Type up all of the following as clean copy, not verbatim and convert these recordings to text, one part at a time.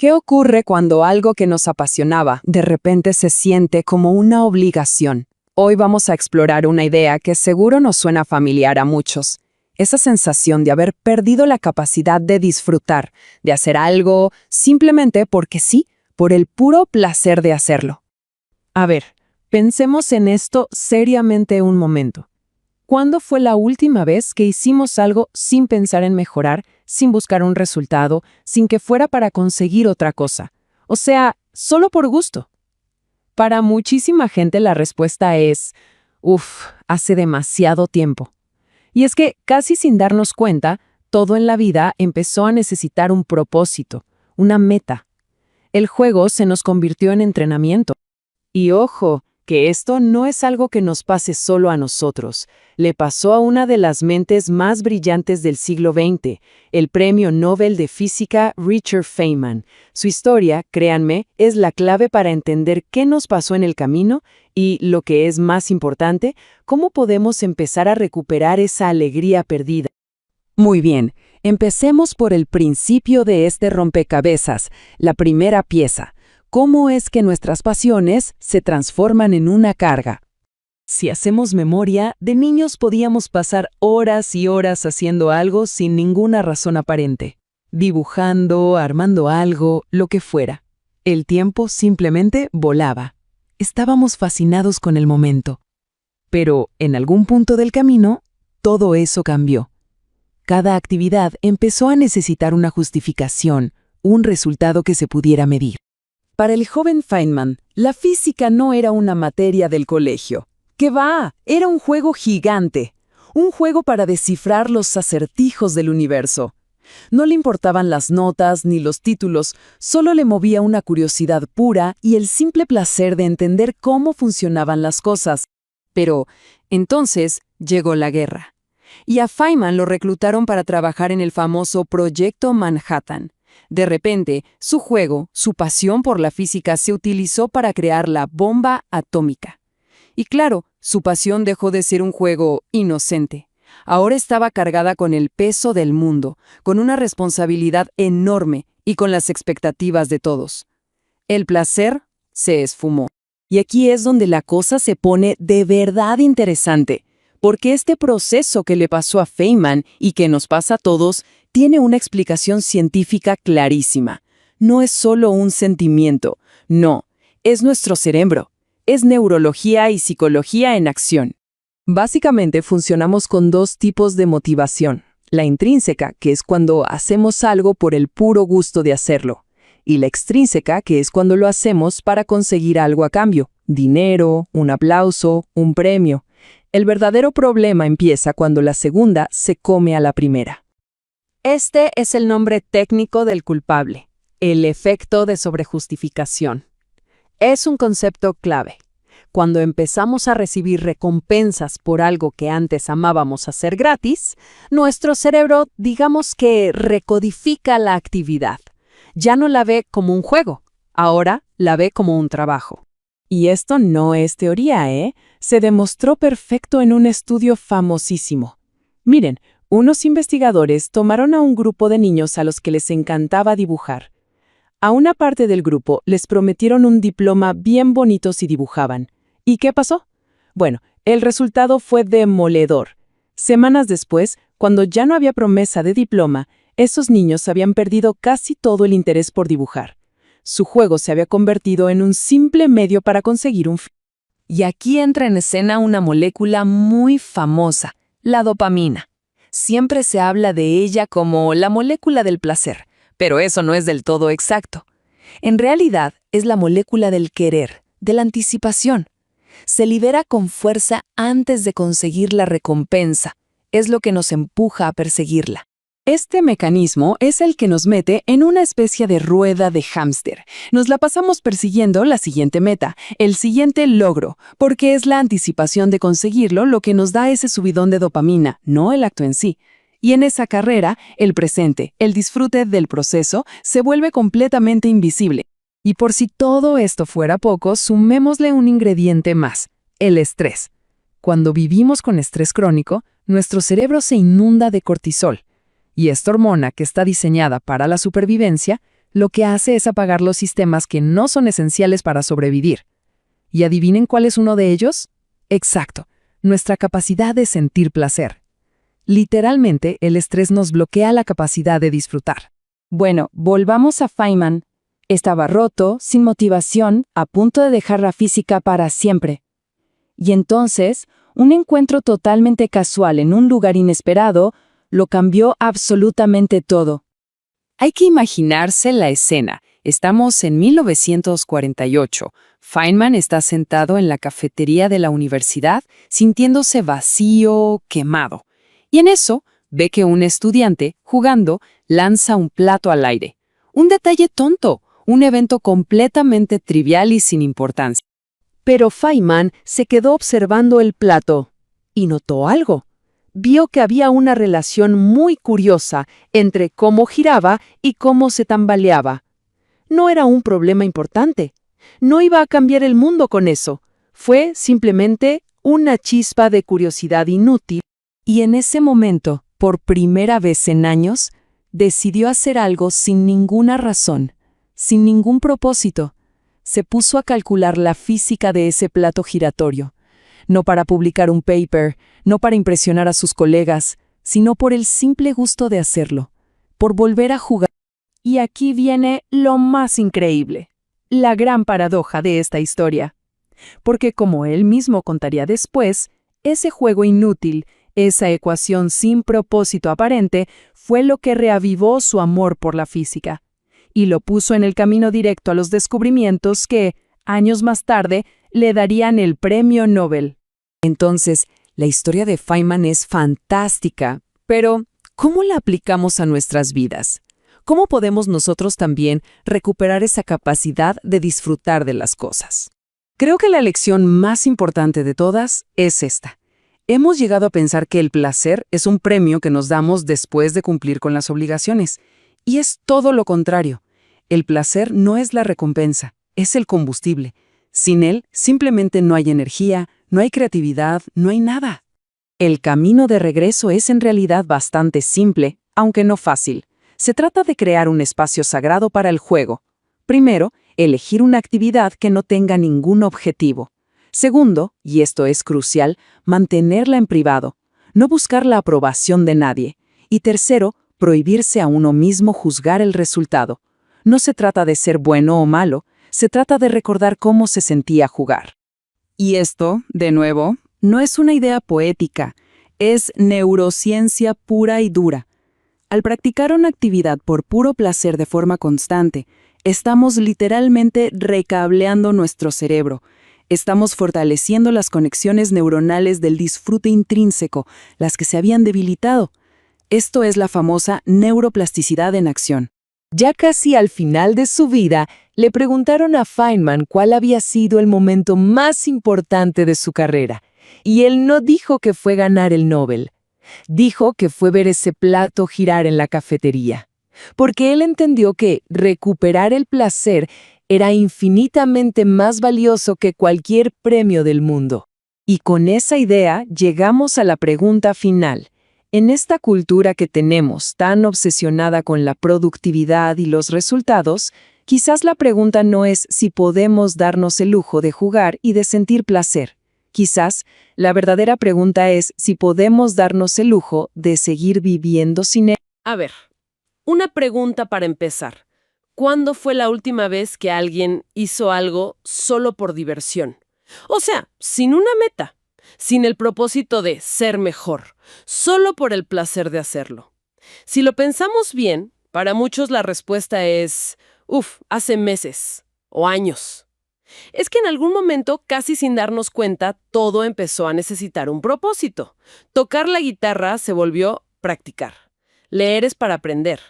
¿Qué ocurre cuando algo que nos apasionaba de repente se siente como una obligación? Hoy vamos a explorar una idea que seguro nos suena familiar a muchos. Esa sensación de haber perdido la capacidad de disfrutar, de hacer algo simplemente porque sí, por el puro placer de hacerlo. A ver, pensemos en esto seriamente un momento. ¿Cuándo fue la última vez que hicimos algo sin pensar en mejorar, sin buscar un resultado, sin que fuera para conseguir otra cosa? O sea, solo por gusto. Para muchísima gente la respuesta es, hace demasiado tiempo. Y es que, casi sin darnos cuenta, todo en la vida empezó a necesitar un propósito, una meta. El juego se nos convirtió en entrenamiento. Y ojo, que esto no es algo que nos pase solo a nosotros. Le pasó a una de las mentes más brillantes del siglo XX, el Premio Nobel de Física Richard Feynman. Su historia, créanme, es la clave para entender qué nos pasó en el camino y, lo que es más importante, cómo podemos empezar a recuperar esa alegría perdida. Muy bien, empecemos por el principio de este rompecabezas, la primera pieza. ¿Cómo es que nuestras pasiones se transforman en una carga? Si hacemos memoria, de niños podíamos pasar horas y horas haciendo algo sin ninguna razón aparente. Dibujando, armando algo, lo que fuera. El tiempo simplemente volaba. Estábamos fascinados con el momento. Pero, en algún punto del camino, todo eso cambió. Cada actividad empezó a necesitar una justificación, un resultado que se pudiera medir. Para el joven Feynman, la física no era una materia del colegio. ¡Qué va! Era un juego gigante. Un juego para descifrar los acertijos del universo. No le importaban las notas ni los títulos, solo le movía una curiosidad pura y el simple placer de entender cómo funcionaban las cosas. Pero, entonces, llegó la guerra. Y a Feynman lo reclutaron para trabajar en el famoso Proyecto Manhattan. De repente, su juego, su pasión por la física se utilizó para crear la bomba atómica. Y claro, su pasión dejó de ser un juego inocente. Ahora estaba cargada con el peso del mundo, con una responsabilidad enorme y con las expectativas de todos. El placer se esfumó. Y aquí es donde la cosa se pone de verdad interesante, porque este proceso que le pasó a Feynman y que nos pasa a todos tiene una explicación científica clarísima. No es solo un sentimiento, no, es nuestro cerebro, es neurología y psicología en acción. Básicamente funcionamos con dos tipos de motivación, la intrínseca, que es cuando hacemos algo por el puro gusto de hacerlo, y la extrínseca, que es cuando lo hacemos para conseguir algo a cambio, dinero, un aplauso, un premio. El verdadero problema empieza cuando la segunda se come a la primera. Este es el nombre técnico del culpable, el efecto de sobrejustificación. Es un concepto clave. Cuando empezamos a recibir recompensas por algo que antes amábamos hacer gratis, nuestro cerebro, digamos que recodifica la actividad. Ya no la ve como un juego, ahora la ve como un trabajo. Y esto no es teoría, ¿eh? Se demostró perfecto en un estudio famosísimo. Miren, unos investigadores tomaron a un grupo de niños a los que les encantaba dibujar. A una parte del grupo les prometieron un diploma bien bonito si dibujaban. ¿Y qué pasó? Bueno, el resultado fue demoledor. Semanas después, cuando ya no había promesa de diploma, esos niños habían perdido casi todo el interés por dibujar. Su juego se había convertido en un simple medio para conseguir un fin. Y aquí entra en escena una molécula muy famosa, la dopamina. Siempre se habla de ella como la molécula del placer, pero eso no es del todo exacto. En realidad, es la molécula del querer, de la anticipación. Se libera con fuerza antes de conseguir la recompensa. Es lo que nos empuja a perseguirla. Este mecanismo es el que nos mete en una especie de rueda de hámster. Nos la pasamos persiguiendo la siguiente meta, el siguiente logro, porque es la anticipación de conseguirlo lo que nos da ese subidón de dopamina, no el acto en sí. Y en esa carrera, el presente, el disfrute del proceso, se vuelve completamente invisible. Y por si todo esto fuera poco, sumémosle un ingrediente más, el estrés. Cuando vivimos con estrés crónico, nuestro cerebro se inunda de cortisol. Y esta hormona, que está diseñada para la supervivencia, Lo que hace es apagar los sistemas que no son esenciales para sobrevivir. ¿Y adivinen cuál es uno de ellos? Exacto, nuestra capacidad de sentir placer. Literalmente, el estrés nos bloquea la capacidad de disfrutar. Bueno, volvamos a Feynman. Estaba roto, sin motivación, a punto de dejar la física para siempre. Y entonces, un encuentro totalmente casual en un lugar inesperado lo cambió absolutamente todo. Hay que imaginarse la escena. Estamos en 1948. Feynman está sentado en la cafetería de la universidad, sintiéndose vacío, quemado. Y en eso, ve que un estudiante, jugando, lanza un plato al aire. Un detalle tonto, un evento completamente trivial y sin importancia. Pero Feynman se quedó observando el plato y notó algo. Vio que había una relación muy curiosa entre cómo giraba y cómo se tambaleaba. No era un problema importante. No iba a cambiar el mundo con eso. Fue simplemente una chispa de curiosidad inútil. Y en ese momento, por primera vez en años, decidió hacer algo sin ninguna razón, sin ningún propósito. Se puso a calcular la física de ese plato giratorio. No para publicar un paper, no para impresionar a sus colegas, sino por el simple gusto de hacerlo, por volver a jugar. Y aquí viene lo más increíble, la gran paradoja de esta historia. Porque como él mismo contaría después, ese juego inútil, esa ecuación sin propósito aparente, fue lo que reavivó su amor por la física, y lo puso en el camino directo a los descubrimientos que, años más tarde, le darían el premio Nobel. Entonces, la historia de Feynman es fantástica, pero ¿cómo la aplicamos a nuestras vidas? ¿Cómo podemos nosotros también recuperar esa capacidad de disfrutar de las cosas? Creo que la lección más importante de todas es esta. Hemos llegado a pensar que el placer es un premio que nos damos después de cumplir con las obligaciones, y es todo lo contrario. El placer no es la recompensa, es el combustible. Sin él, simplemente no hay energía, no hay creatividad, no hay nada. El camino de regreso es en realidad bastante simple, aunque no fácil. Se trata de crear un espacio sagrado para el juego. Primero, elegir una actividad que no tenga ningún objetivo. Segundo, y esto es crucial, mantenerla en privado, no buscar la aprobación de nadie. Y tercero, prohibirse a uno mismo juzgar el resultado. No se trata de ser bueno o malo, se trata de recordar cómo se sentía jugar. Y esto, de nuevo, no es una idea poética, es neurociencia pura y dura. Al practicar una actividad por puro placer de forma constante, estamos literalmente recableando nuestro cerebro. Estamos fortaleciendo las conexiones neuronales del disfrute intrínseco, las que se habían debilitado. Esto es la famosa neuroplasticidad en acción. Ya casi al final de su vida, le preguntaron a Feynman cuál había sido el momento más importante de su carrera, y él no dijo que fue ganar el Nobel. Dijo que fue ver ese plato girar en la cafetería, porque él entendió que recuperar el placer era infinitamente más valioso que cualquier premio del mundo. Y con esa idea llegamos a la pregunta final. En esta cultura que tenemos tan obsesionada con la productividad y los resultados, quizás la pregunta no es si podemos darnos el lujo de jugar y de sentir placer. Quizás la verdadera pregunta es si podemos darnos el lujo de seguir viviendo sin él. A ver, una pregunta para empezar. ¿Cuándo fue la última vez que alguien hizo algo solo por diversión? O sea, sin una meta, sin el propósito de ser mejor, solo por el placer de hacerlo. Si lo pensamos bien, para muchos la respuesta es, hace meses o años. Es que en algún momento, casi sin darnos cuenta, todo empezó a necesitar un propósito. Tocar la guitarra se volvió practicar. Leer es para aprender.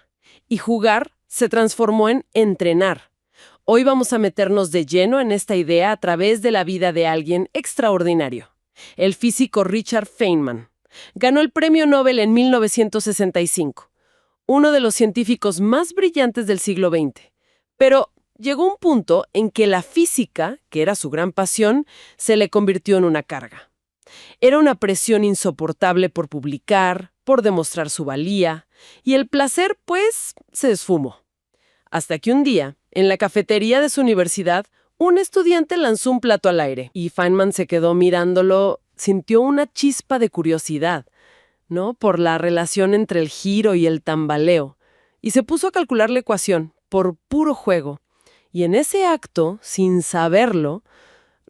Y jugar se transformó en entrenar. Hoy vamos a meternos de lleno en esta idea a través de la vida de alguien extraordinario. El físico Richard Feynman. Ganó el Premio Nobel en 1965. Uno de los científicos más brillantes del siglo XX. Pero llegó un punto en que la física, que era su gran pasión, se le convirtió en una carga. Era una presión insoportable por publicar, por demostrar su valía, y el placer, pues, se esfumó. Hasta que un día, en la cafetería de su universidad, un estudiante lanzó un plato al aire y Feynman se quedó mirándolo, sintió una chispa de curiosidad, ¿no? Por la relación entre el giro y el tambaleo, y se puso a calcular la ecuación, por puro juego. Y en ese acto, sin saberlo,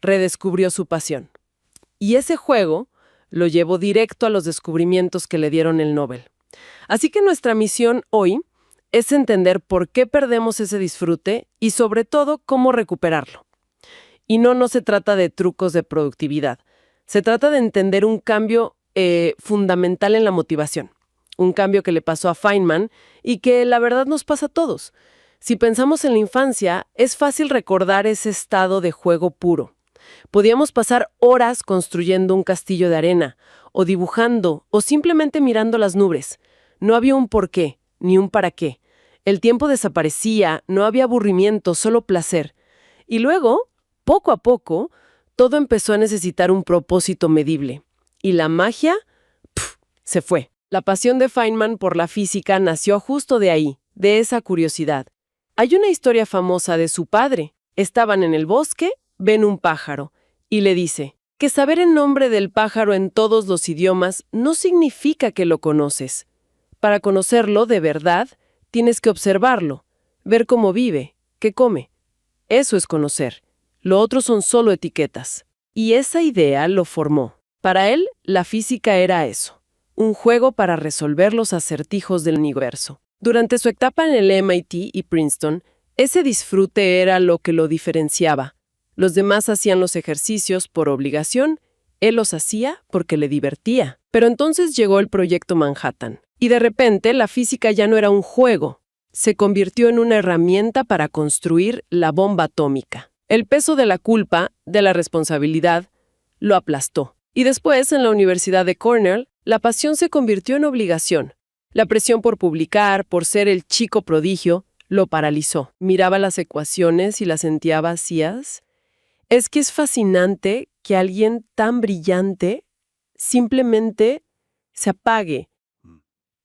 redescubrió su pasión. Y ese juego lo llevó directo a los descubrimientos que le dieron el Nobel. Así que nuestra misión hoy es entender por qué perdemos ese disfrute y sobre todo cómo recuperarlo. Y no se trata de trucos de productividad. Se trata de entender un cambio fundamental en la motivación. Un cambio que le pasó a Feynman y que la verdad nos pasa a todos. Si pensamos en la infancia, es fácil recordar ese estado de juego puro. Podíamos pasar horas construyendo un castillo de arena, o dibujando, o simplemente mirando las nubes. No había un por qué, ni un para qué. El tiempo desaparecía, no había aburrimiento, solo placer. Y luego, poco a poco, todo empezó a necesitar un propósito medible. Y la magia, se fue. La pasión de Feynman por la física nació justo de ahí, de esa curiosidad. Hay una historia famosa de su padre. Estaban en el bosque, ven un pájaro, y le dice que saber el nombre del pájaro en todos los idiomas no significa que lo conoces. Para conocerlo de verdad, tienes que observarlo, ver cómo vive, qué come. Eso es conocer. Lo otro son solo etiquetas. Y esa idea lo formó. Para él, la física era eso, un juego para resolver los acertijos del universo. Durante su etapa en el MIT y Princeton, ese disfrute era lo que lo diferenciaba. Los demás hacían los ejercicios por obligación, él los hacía porque le divertía. Pero entonces llegó el proyecto Manhattan. Y de repente la física ya no era un juego, se convirtió en una herramienta para construir la bomba atómica. El peso de la culpa, de la responsabilidad, lo aplastó. Y después, en la Universidad de Cornell, la pasión se convirtió en obligación. La presión por publicar, por ser el chico prodigio, lo paralizó. Miraba las ecuaciones y las sentía vacías. Es que es fascinante que alguien tan brillante simplemente se apague.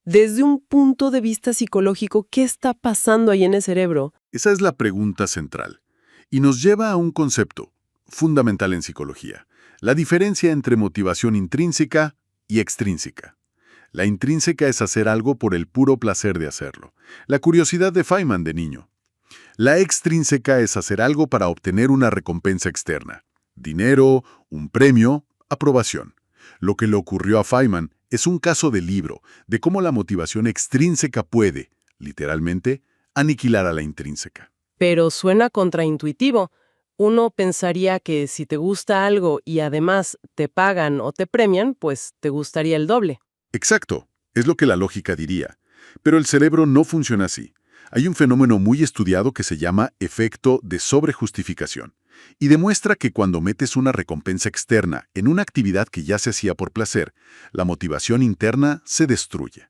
Desde un punto de vista psicológico, ¿qué está pasando ahí en el cerebro? Esa es la pregunta central. Y nos lleva a un concepto fundamental en psicología: la diferencia entre motivación intrínseca y extrínseca. La intrínseca es hacer algo por el puro placer de hacerlo, la curiosidad de Feynman de niño. La extrínseca es hacer algo para obtener una recompensa externa: dinero, un premio, aprobación. Lo que le ocurrió a Feynman es un caso de libro de cómo la motivación extrínseca puede, literalmente, aniquilar a la intrínseca. Pero suena contraintuitivo. Uno pensaría que si te gusta algo y además te pagan o te premian, pues te gustaría el doble. Exacto, es lo que la lógica diría. Pero el cerebro no funciona así. Hay un fenómeno muy estudiado que se llama efecto de sobrejustificación, y demuestra que cuando metes una recompensa externa en una actividad que ya se hacía por placer, la motivación interna se destruye.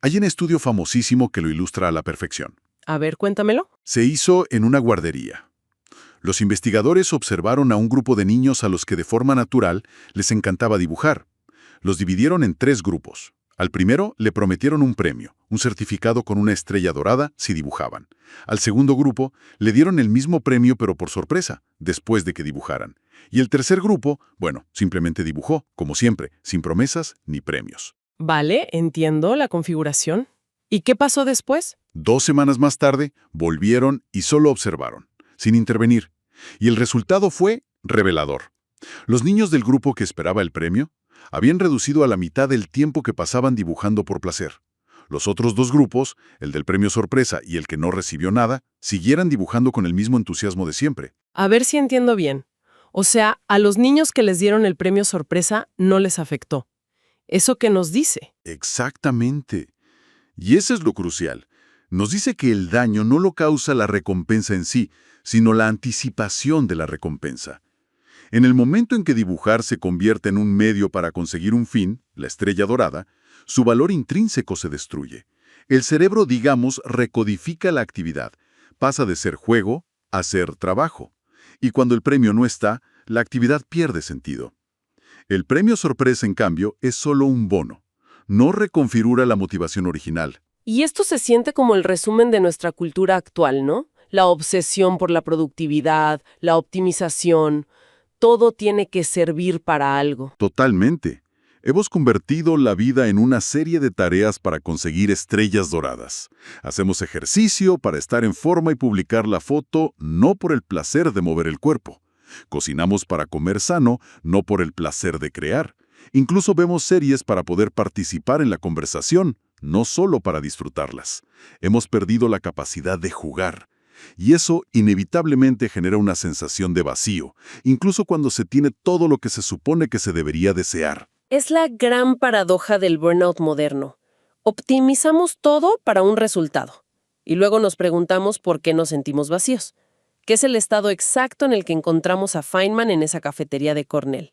Hay un estudio famosísimo que lo ilustra a la perfección. A ver, cuéntamelo. Se hizo en una guardería. Los investigadores observaron a un grupo de niños a los que de forma natural les encantaba dibujar. Los dividieron en 3 grupos. Al primero le prometieron un premio, un certificado con una estrella dorada si dibujaban. Al segundo grupo le dieron el mismo premio pero por sorpresa, después de que dibujaran. Y el tercer grupo, bueno, simplemente dibujó, como siempre, sin promesas ni premios. Vale, entiendo la configuración. ¿Y qué pasó después? 2 semanas más tarde, volvieron y solo observaron, sin intervenir. Y el resultado fue revelador. Los niños del grupo que esperaba el premio habían reducido a la mitad el tiempo que pasaban dibujando por placer. Los otros 2 grupos, el del premio sorpresa y el que no recibió nada, siguieran dibujando con el mismo entusiasmo de siempre. A ver si entiendo bien. O sea, a los niños que les dieron el premio sorpresa no les afectó. ¿Eso qué nos dice? Exactamente. Y eso es lo crucial. Nos dice que el daño no lo causa la recompensa en sí, sino la anticipación de la recompensa. En el momento en que dibujar se convierte en un medio para conseguir un fin, la estrella dorada, su valor intrínseco se destruye. El cerebro, digamos, recodifica la actividad, pasa de ser juego a ser trabajo. Y cuando el premio no está, la actividad pierde sentido. El premio sorpresa, en cambio, es solo un bono. No reconfigura la motivación original. Y esto se siente como el resumen de nuestra cultura actual, ¿no? La obsesión por la productividad, la optimización, todo tiene que servir para algo. Totalmente. Hemos convertido la vida en una serie de tareas para conseguir estrellas doradas. Hacemos ejercicio para estar en forma y publicar la foto, no por el placer de mover el cuerpo. Cocinamos para comer sano, no por el placer de crear. Incluso vemos series para poder participar en la conversación, no solo para disfrutarlas. Hemos perdido la capacidad de jugar. Y eso inevitablemente genera una sensación de vacío, incluso cuando se tiene todo lo que se supone que se debería desear. Es la gran paradoja del burnout moderno. Optimizamos todo para un resultado. Y luego nos preguntamos por qué nos sentimos vacíos, que es el estado exacto en el que encontramos a Feynman en esa cafetería de Cornell.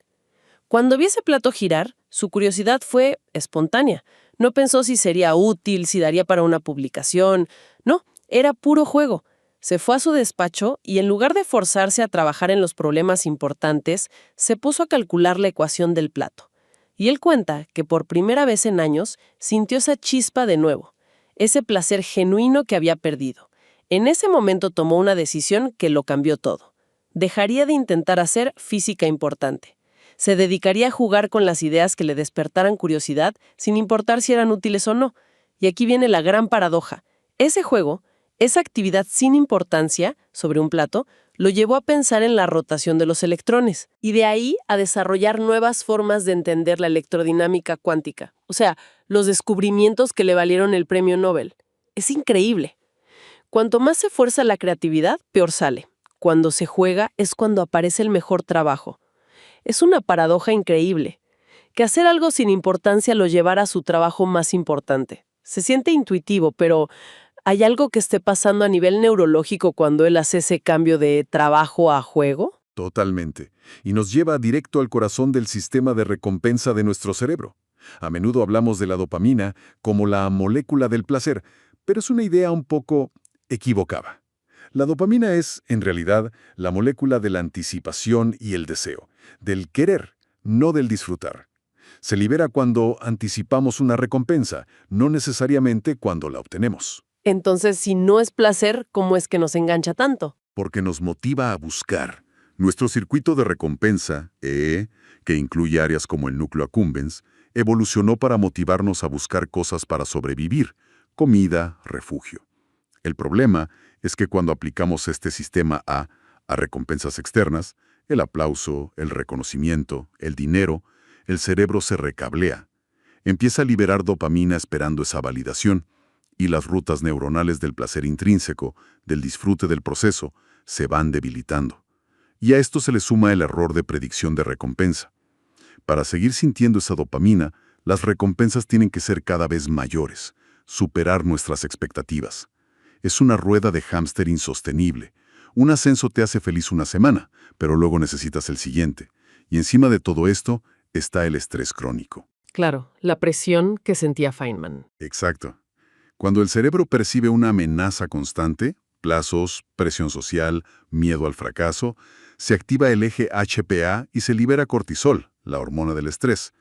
Cuando vi ese plato girar, su curiosidad fue espontánea. No pensó si sería útil, si daría para una publicación. No, era puro juego. Se fue a su despacho y en lugar de forzarse a trabajar en los problemas importantes, se puso a calcular la ecuación del plato. Y él cuenta que por primera vez en años sintió esa chispa de nuevo, ese placer genuino que había perdido. En ese momento tomó una decisión que lo cambió todo. Dejaría de intentar hacer física importante. Se dedicaría a jugar con las ideas que le despertaran curiosidad, sin importar si eran útiles o no. Y aquí viene la gran paradoja. Ese juego, esa actividad sin importancia sobre un plato, lo llevó a pensar en la rotación de los electrones, y de ahí a desarrollar nuevas formas de entender la electrodinámica cuántica. O sea, los descubrimientos que le valieron el premio Nobel. Es increíble. Cuanto más se fuerza la creatividad, peor sale. Cuando se juega es cuando aparece el mejor trabajo. Es una paradoja increíble. Que hacer algo sin importancia lo llevara a su trabajo más importante. Se siente intuitivo, pero ¿hay algo que esté pasando a nivel neurológico cuando él hace ese cambio de trabajo a juego? Totalmente. Y nos lleva directo al corazón del sistema de recompensa de nuestro cerebro. A menudo hablamos de la dopamina como la molécula del placer, pero es una idea un poco equivocada. La dopamina es, en realidad, la molécula de la anticipación y el deseo, del querer, no del disfrutar. Se libera cuando anticipamos una recompensa, no necesariamente cuando la obtenemos. Entonces, si no es placer, ¿cómo es que nos engancha tanto? Porque nos motiva a buscar. Nuestro circuito de recompensa, que incluye áreas como el núcleo accumbens, evolucionó para motivarnos a buscar cosas para sobrevivir, comida, refugio. El problema es que cuando aplicamos este sistema a recompensas externas, el aplauso, el reconocimiento, el dinero, el cerebro se recablea. Empieza a liberar dopamina esperando esa validación, y las rutas neuronales del placer intrínseco, del disfrute del proceso, se van debilitando. Y a esto se le suma el error de predicción de recompensa. Para seguir sintiendo esa dopamina, las recompensas tienen que ser cada vez mayores, superar nuestras expectativas. Es una rueda de hámster insostenible. Un ascenso te hace feliz una semana, pero luego necesitas el siguiente. Y encima de todo esto está el estrés crónico. Claro, la presión que sentía Feynman. Exacto. Cuando el cerebro percibe una amenaza constante, plazos, presión social, miedo al fracaso, se activa el eje HPA y se libera cortisol, la hormona del estrés.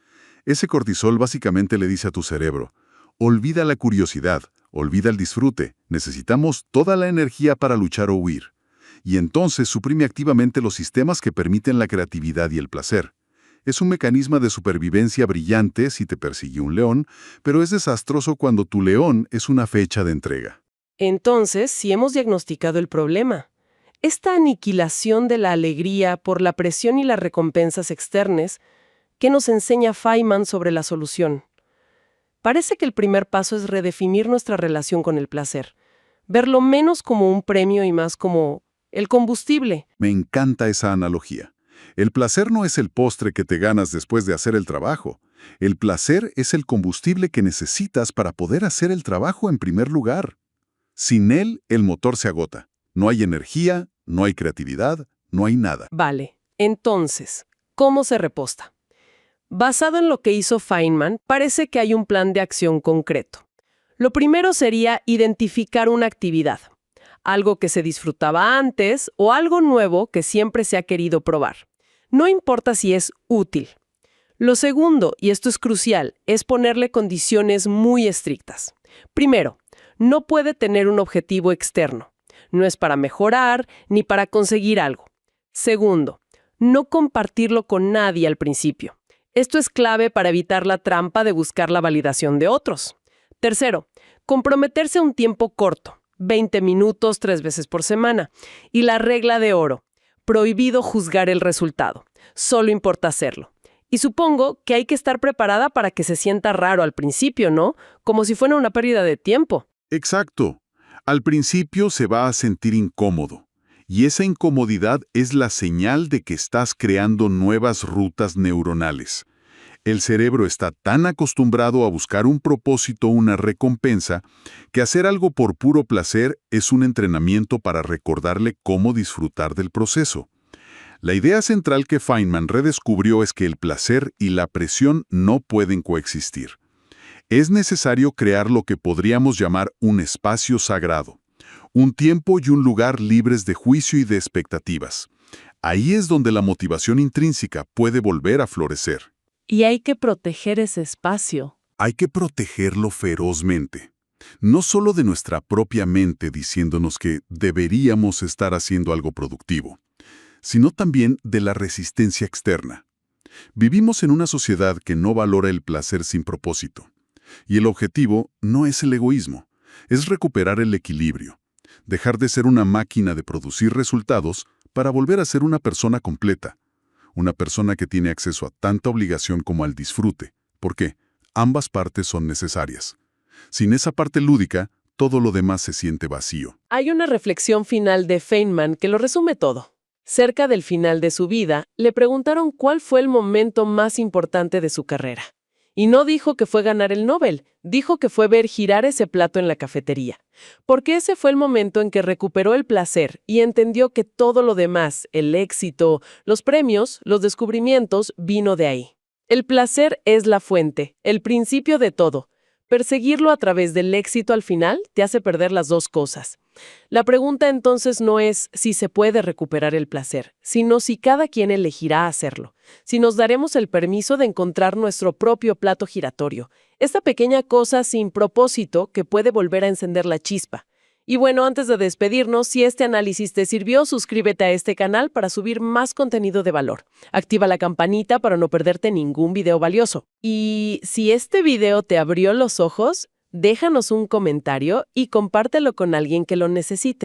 Ese cortisol básicamente le dice a tu cerebro, olvida la curiosidad, olvida el disfrute, necesitamos toda la energía para luchar o huir. Y entonces suprime activamente los sistemas que permiten la creatividad y el placer. Es un mecanismo de supervivencia brillante si te persigue un león, pero es desastroso cuando tu león es una fecha de entrega. Entonces, si hemos diagnosticado el problema, esta aniquilación de la alegría por la presión y las recompensas externas, ¿qué nos enseña Feynman sobre la solución? Parece que el primer paso es redefinir nuestra relación con el placer, verlo menos como un premio y más como el combustible. Me encanta esa analogía. El placer no es el postre que te ganas después de hacer el trabajo. El placer es el combustible que necesitas para poder hacer el trabajo en primer lugar. Sin él, el motor se agota. No hay energía, no hay creatividad, no hay nada. Vale, entonces, ¿cómo se reposta? Basado en lo que hizo Feynman, parece que hay un plan de acción concreto. Lo primero sería identificar una actividad, algo que se disfrutaba antes o algo nuevo que siempre se ha querido probar. No importa si es útil. Lo segundo, y esto es crucial, es ponerle condiciones muy estrictas. Primero, no puede tener un objetivo externo. No es para mejorar ni para conseguir algo. Segundo, no compartirlo con nadie al principio. Esto es clave para evitar la trampa de buscar la validación de otros. Tercero, comprometerse a un tiempo corto, 20 minutos 3 veces por semana. Y la regla de oro, prohibido juzgar el resultado, solo importa hacerlo. Y supongo que hay que estar preparada para que se sienta raro al principio, ¿no? Como si fuera una pérdida de tiempo. Exacto. Al principio se va a sentir incómodo. Y esa incomodidad es la señal de que estás creando nuevas rutas neuronales. El cerebro está tan acostumbrado a buscar un propósito, una recompensa, que hacer algo por puro placer es un entrenamiento para recordarle cómo disfrutar del proceso. La idea central que Feynman redescubrió es que el placer y la presión no pueden coexistir. Es necesario crear lo que podríamos llamar un espacio sagrado, un tiempo y un lugar libres de juicio y de expectativas. Ahí es donde la motivación intrínseca puede volver a florecer. Y hay que proteger ese espacio. Hay que protegerlo ferozmente. No solo de nuestra propia mente diciéndonos que deberíamos estar haciendo algo productivo, sino también de la resistencia externa. Vivimos en una sociedad que no valora el placer sin propósito. Y el objetivo no es el egoísmo, es recuperar el equilibrio, dejar de ser una máquina de producir resultados para volver a ser una persona completa, una persona que tiene acceso a tanta obligación como al disfrute, porque ambas partes son necesarias. Sin esa parte lúdica, todo lo demás se siente vacío. Hay una reflexión final de Feynman que lo resume todo. Cerca del final de su vida, le preguntaron cuál fue el momento más importante de su carrera. Y no dijo que fue ganar el Nobel, dijo que fue ver girar ese plato en la cafetería. Porque ese fue el momento en que recuperó el placer y entendió que todo lo demás, el éxito, los premios, los descubrimientos, vino de ahí. El placer es la fuente, el principio de todo. Perseguirlo a través del éxito al final te hace perder las dos cosas. La pregunta entonces no es si se puede recuperar el placer, sino si cada quien elegirá hacerlo, si nos daremos el permiso de encontrar nuestro propio plato giratorio, esta pequeña cosa sin propósito que puede volver a encender la chispa. Y bueno, antes de despedirnos, si este análisis te sirvió, suscríbete a este canal para subir más contenido de valor. Activa la campanita para no perderte ningún video valioso. Y si este video te abrió los ojos, déjanos un comentario y compártelo con alguien que lo necesite.